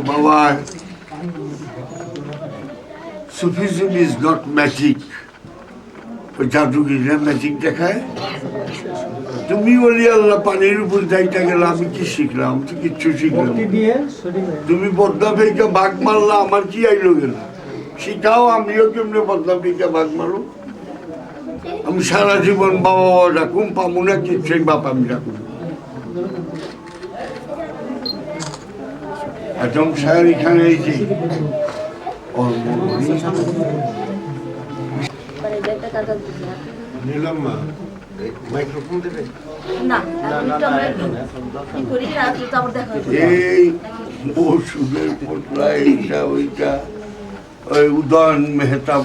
বাবা, Sufism is not magic. ওই জাদুগিরা magic দেখায়। তুমি বলি আল্লাহ পানির উপর যাইতে গেলে আমি কি শিখলাম? তো কিচ্ছু শিখলাম। তুমি বদনা ফেঁকে বাঘ মারলা, আমার কি আইলো গেল? শিখাও আমিও কেমনে বদনা ফেঁকে বাঘ মারো। আমি সারা জীবন বাবা বাবা ডাকুম, পাবো না কি সেই বাপ আমি ডাকুম। একদম স্যার এখানে এই যে নিলাম না মাইক্রোফোন দেবে এই ওষুধের পোটলা এইটা ওইটা ওই উদয়ন মেহতা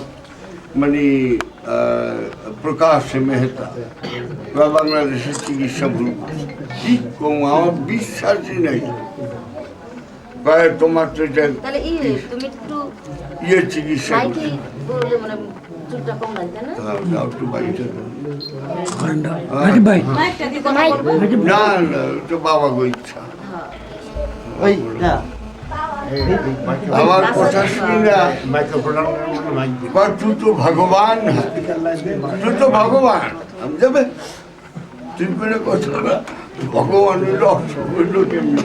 মানে প্রকাশ মেহতা বাংলাদেশের চিকিৎসা ভুল কি কম আমার বিশ্বাসই নাই। তোমার তো ইয়ে চিকিৎসা না না তো বাবা গো ইচ্ছা আমার কথা শুনি না। তুই তো ভগবান, তুই তো ভগবান আমি যাবে তুই করে কথা না ভগবানের অর্থ হইল কেমনি।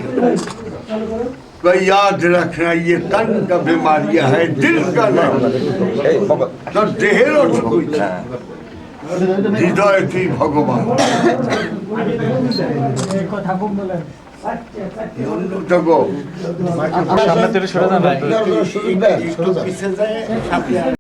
याद रखना ये तन का बीमारियां है दिल का नहीं। तो देहेर हृदय तुई भगवान সামনে থেকে সরে যান।